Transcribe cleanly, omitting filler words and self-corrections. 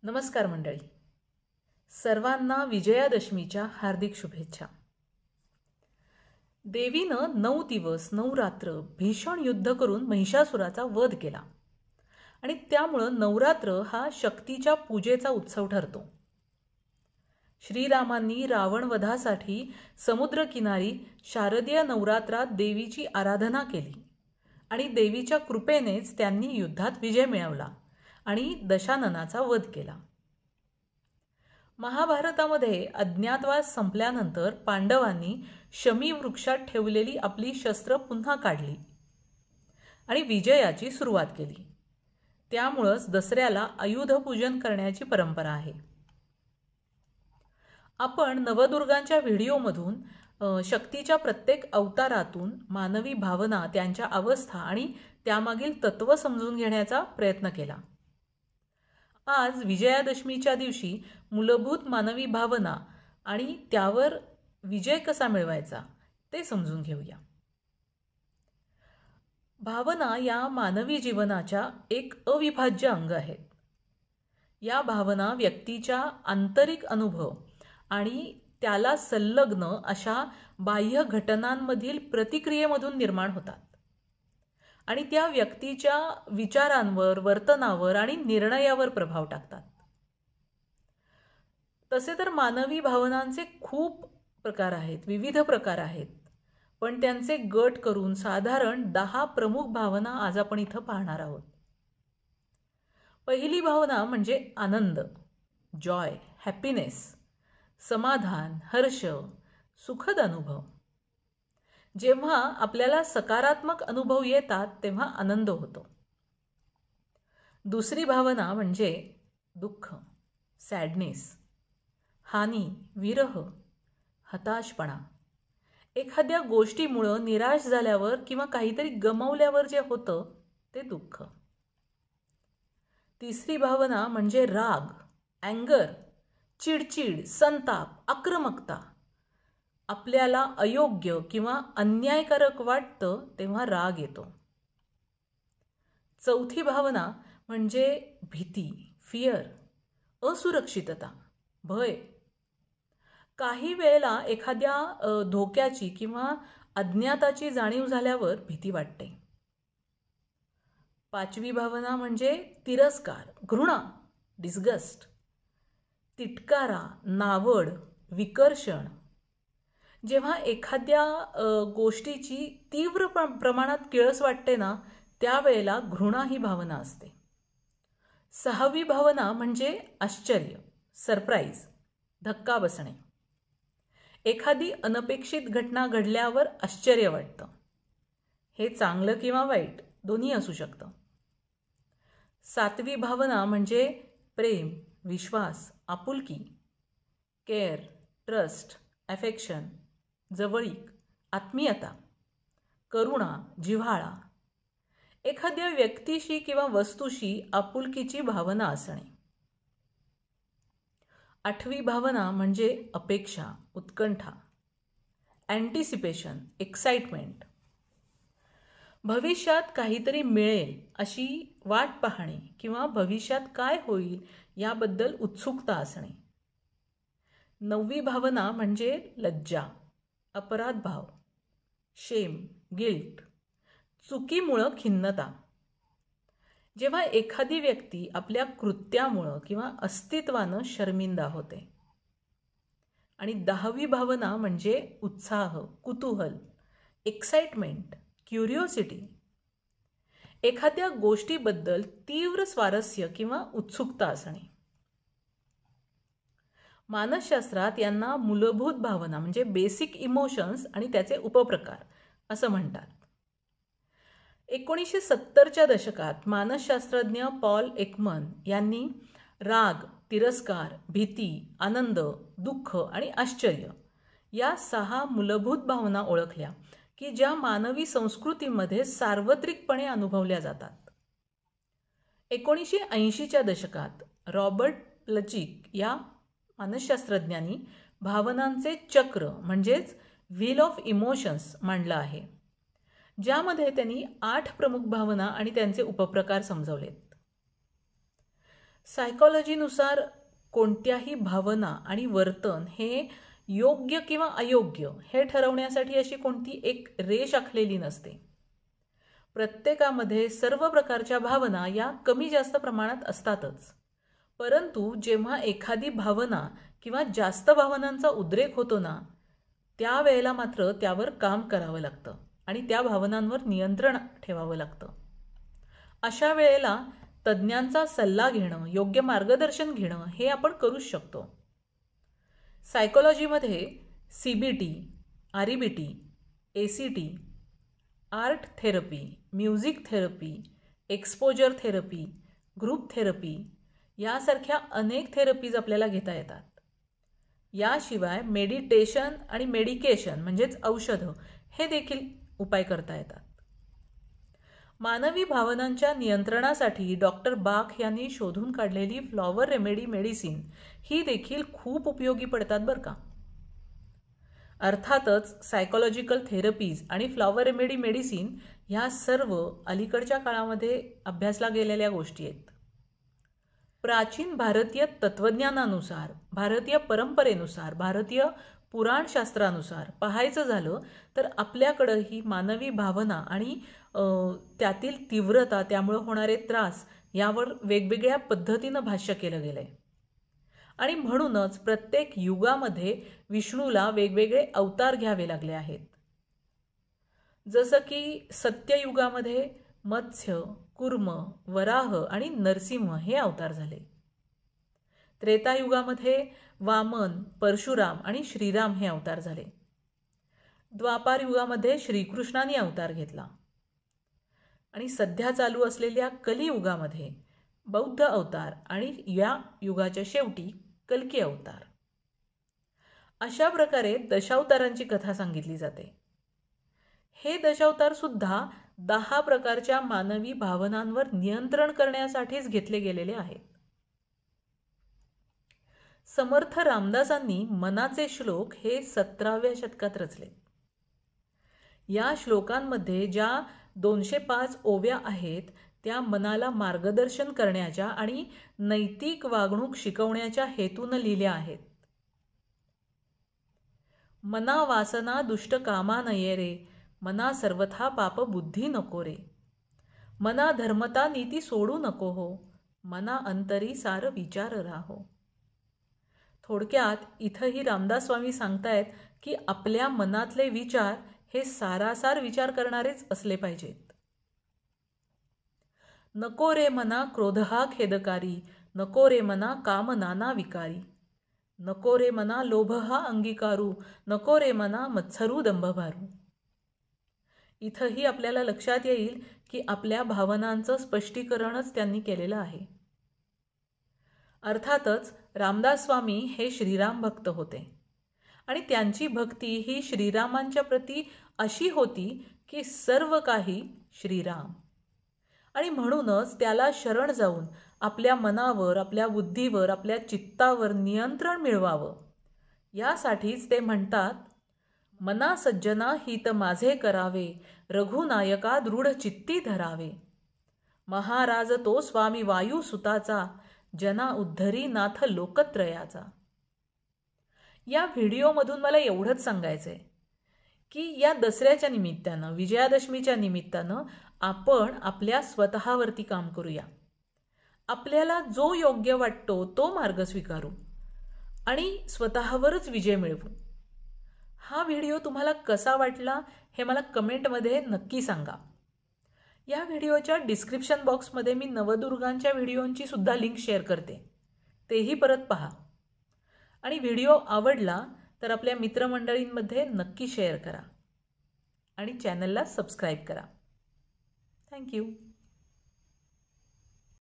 नमस्कार मंडळी, सर्वांना विजयादशमीच्या हार्दिक शुभेच्छा. देवीनं 9 दिवस 9 रात्र भीषण युद्ध करून महिषासुराचा वध केला आणि त्यामुळं नवरात्र हा शक्तीच्या पूजेचा उत्सव ठरतो. श्रीरामांनी रावणवधासाठी समुद्रकिनारी शारदीय नवरात्रात देवीची आराधना केली आणि देवीच्या कृपेनेच त्यांनी युद्धात विजय मिळवला आणि दशाननाचा वध केला. महाभारतामध्ये अज्ञातवास संपल्यानंतर पांडवांनी शमी वृक्षात ठेवलेली आपली शस्त्र पुन्हा काढली आणि विजयाची सुरुवात केली. त्यामुळंच दसऱ्याला आयुधपूजन करण्याची परंपरा आहे. आपण नवदुर्गांच्या व्हिडिओमधून शक्तीच्या प्रत्येक अवतारातून मानवी भावना, त्यांच्या अवस्था आणि त्यामागील तत्त्व समजून घेण्याचा प्रयत्न केला. आज विजयादशमीच्या दिवशी मूलभूत मानवी भावना आणि त्यावर विजय कसा मिळवायचा ते समजून घेऊया. भावना या मानवी जीवनाच्या एक अविभाज्य अंग आहेत. या भावना व्यक्तीच्या आंतरिक अनुभव आणि त्याला संलग्न अशा बाह्य घटनांमधील प्रतिक्रियेमधून निर्माण होतात आणि त्या व्यक्तीच्या विचारांवर, वर्तनावर आणि निर्णयावर प्रभाव टाकतात. तसे तर मानवी भावनांचे खूप प्रकार आहेत, विविध प्रकार आहेत, पण त्यांचे गट करून साधारण 10 प्रमुख भावना आज आपण इथं पाहणार आहोत. पहिली भावना म्हणजे आनंद, जॉय, हॅपीनेस, समाधान, हर्ष, सुखद अनुभव. जेव्हा आपल्याला सकारात्मक अनुभव येतात तेव्हा आनंद होतो. दुसरी भावना म्हणजे दुःख, सॅडनेस, हानी, विरह, हताशपणा. एखाद्या गोष्टीमुळं निराश झाल्यावर किंवा काहीतरी गमावल्यावर जे होतं ते दुःख. तिसरी भावना म्हणजे राग, अँगर, चिडचिड, संताप, आक्रमकता. आपल्याला अयोग्य किंवा अन्यायकारक वाटतं तेव्हा राग येतो. चौथी भावना म्हणजे भीती, फिअर, असुरक्षितता, भय. काही वेळेला एखाद्या धोक्याची किंवा अज्ञाताची जाणीव झाल्यावर भीती वाटते. पाचवी भावना म्हणजे तिरस्कार, घृणा, डिस्गस्ट, तिटकारा, नावड, विकर्षण. जेव्हा एखाद्या गोष्टीची तीव्र प्रमाणात किळस वाटते ना, त्यावेळेला घृणा ही भावना असते. सहावी भावना म्हणजे आश्चर्य, सरप्राईज, धक्का बसणे. एखादी अनपेक्षित घटना घडल्यावर आश्चर्य वाटतं. हे चांगलं किंवा वाईट दोन्ही असू शकतं. सातवी भावना म्हणजे प्रेम, विश्वास, आपुलकी, केअर, ट्रस्ट, अफेक्शन, जवळीक, आत्मीयता, करुणा, जिव्हाळा. एखाद्या व्यक्तीशी किंवा वस्तूशी आपुलकीची भावना असणे. आठवी भावना म्हणजे अपेक्षा, उत्कंठा, अँटिसिपेशन, एक्साइटमेंट. भविष्यात काहीतरी मिळेल अशी वाट पाहणे किंवा भविष्यात काय होईल याबद्दल उत्सुकता असणे. नववी भावना म्हणजे लज्जा, अपराधभाव, शेम, गिल्ट, चुकीमुळं खिन्नता. जेव्हा एखादी व्यक्ती आपल्या कृत्यामुळं किंवा अस्तित्वानं शर्मिंदा होते. आणि 10वी भावना म्हणजे उत्साह, कुतूहल, एक्साइटमेंट, क्युरिओसिटी. एखाद्या गोष्टीबद्दल तीव्र स्वारस्य किंवा उत्सुकता असणे. मानसशास्त्रात यांना मूलभूत भावना म्हणजे बेसिक इमोशन्स आणि त्याचे उपप्रकार असं म्हणतात. 1970च्या दशकात मानसशास्त्रज्ञ पॉल एकमन यांनी राग, तिरस्कार, भीती, आनंद, दुःख आणि आश्चर्य या 6 मूलभूत भावना ओळखल्या की ज्या मानवी संस्कृतीमध्ये सार्वत्रिकपणे अनुभवल्या जातात. 1980च्या दशकात रॉबर्ट प्लचिक या मानसशास्त्रज्ञांनी भावनांचे चक्र म्हणजेच व्हील ऑफ इमोशन्स मांडलं आहे, ज्यामध्ये त्यांनी 8 प्रमुख भावना आणि त्यांचे उपप्रकार समजवलेत. सायकॉलॉजीनुसार कोणत्याही भावना आणि वर्तन हे योग्य किंवा अयोग्य हे ठरवण्यासाठी अशी कोणती एक रेष आखलेली नसते. प्रत्येकामध्ये सर्व प्रकारच्या भावना या कमी जास्त प्रमाणात असतातच. परंतु जेव्हा एखादी भावना किंवा जास्त भावनांचा उद्रेक होतो ना, त्यावेळेला मात्र त्यावर काम करावं लागतं आणि त्या भावनांवर नियंत्रण ठेवावं लागतं. अशा वेळेला तज्ज्ञांचा सल्ला घेणं, योग्य मार्गदर्शन घेणं हे आपण करूच शकतो. सायकोलॉजीमध्ये CBT, REBT, ACT, art therapy, music therapy, exposure therapy, group therapy यासारख्या अनेक थेरपीज आपल्याला घेता येतात. याशिवाय मेडिटेशन आणि मेडिकेशन म्हणजेच औषधं हे देखील उपाय करता येतात. मानवी भावनांच्या नियंत्रणासाठी डॉक्टर बाख यांनी शोधून काढलेली फ्लॉवर रेमेडी मेडिसिन ही देखील खूप उपयोगी पडतात बरं का. अर्थातच सायकोलॉजिकल थेरपीज आणि फ्लॉवर रेमेडी मेडिसिन ह्या सर्व अलीकडच्या काळामध्ये अभ्यासला गेलेल्या गोष्टी आहेत. प्राचीन भारतीय तत्त्वज्ञानानुसार, भारतीय परंपरेनुसार, भारतीय पुराणशास्त्रानुसार पाहायचं झालं तर आपल्याकडं ही मानवी भावना आणि त्यातील तीव्रता, त्यामुळे होणारे त्रास यावर वेगवेगळ्या पद्धतीनं भाष्य केलं गेलं आहे. आणि म्हणूनच प्रत्येक युगामध्ये विष्णूला वेगवेगळे अवतार घ्यावे लागले आहेत. जसं की सत्ययुगामध्ये मत्स्य, कुर्म, वराह आणि नरसिंह हे अवतार झाले. त्रेतायुगामध्ये वामन, परशुराम आणि श्रीराम हे अवतार झाले. द्वापार युगामध्ये श्रीकृष्णाने अवतार घेतला आणि सध्या चालू असलेल्या कलियुगामध्ये बौद्ध अवतार आणि या युगाच्या शेवटी कल्की अवतार. अशा प्रकारे दशावतारांची कथा सांगितली जाते. हे दशावतार सुद्धा 10 प्रकारच्या मानवी भावनांवर नियंत्रण करण्यासाठीच घेतले गेलेले आहेत. समर्थ रामदासांनी मनाचे श्लोक हे 17व्या शतकात रचले. या श्लोकांमध्ये ज्या 205 ओव्या आहेत त्या मनाला मार्गदर्शन करण्याच्या आणि नैतिक वागणूक शिकवण्याच्या हेतून लिहिल्या आहेत. मना वासना दुष्ट कामा नये रे, मना सर्वथा पाप बुद्धी नको रे, मना धर्मता नीती सोडू नको हो, मना अंतरी सार विचार राहो. थोडक्यात इथंही रामदास स्वामी सांगतायत की आपल्या मनातले विचार हे सारासार विचार करणारेच असले पाहिजेत. नको रे मना क्रोध हा खेदकारी, नको रे मना काम नाना विकारी, नको रे मना लोभ हा अंगीकारू, नको रे मना मत्सरू दंभभारू. इथंही आपल्याला लक्षात येईल की आपल्या भावनांचं स्पष्टीकरणच त्यांनी केलेलं आहे. अर्थातच रामदास स्वामी हे श्रीराम भक्त होते आणि त्यांची भक्ती ही श्रीरामांच्या प्रती अशी होती की सर्व काही श्रीराम. आणि म्हणूनच त्याला शरण जाऊन आपल्या मनावर, आपल्या बुद्धीवर, आपल्या चित्तावर नियंत्रण मिळवावं यासाठीच ते म्हणतात, मना सज्जना हित माझे करावे, रघुनायका दृढ चित्ती धरावे, महाराज तो स्वामी वायू सुताचा, जना उद्धरी नाथ लोकत्रयाचा. या व्हिडिओमधून मला एवढंच सांगायचंय की या दसऱ्याच्या निमित्तानं, विजयादशमीच्या निमित्तानं आपण आपल्या स्वतःवरती काम करूया. आपल्याला जो योग्य वाटतो तो मार्ग स्वीकारू आणि स्वतःवरच विजय मिळवू. हा व्हिडिओ तुम्हाला कसा वाटला हे मला कमेंटमध्ये नक्की सांगा. या व्हिडिओच्या डिस्क्रिप्शन बॉक्समध्ये मी नवदुर्गांच्या व्हिडिओंची सुद्धा लिंक शेअर करते, तेही परत पहा. आणि व्हिडिओ आवडला तर आपल्या मित्रमंडळींमध्ये नक्की शेअर करा आणि चॅनलला सबस्क्राईब करा. थँक्यू.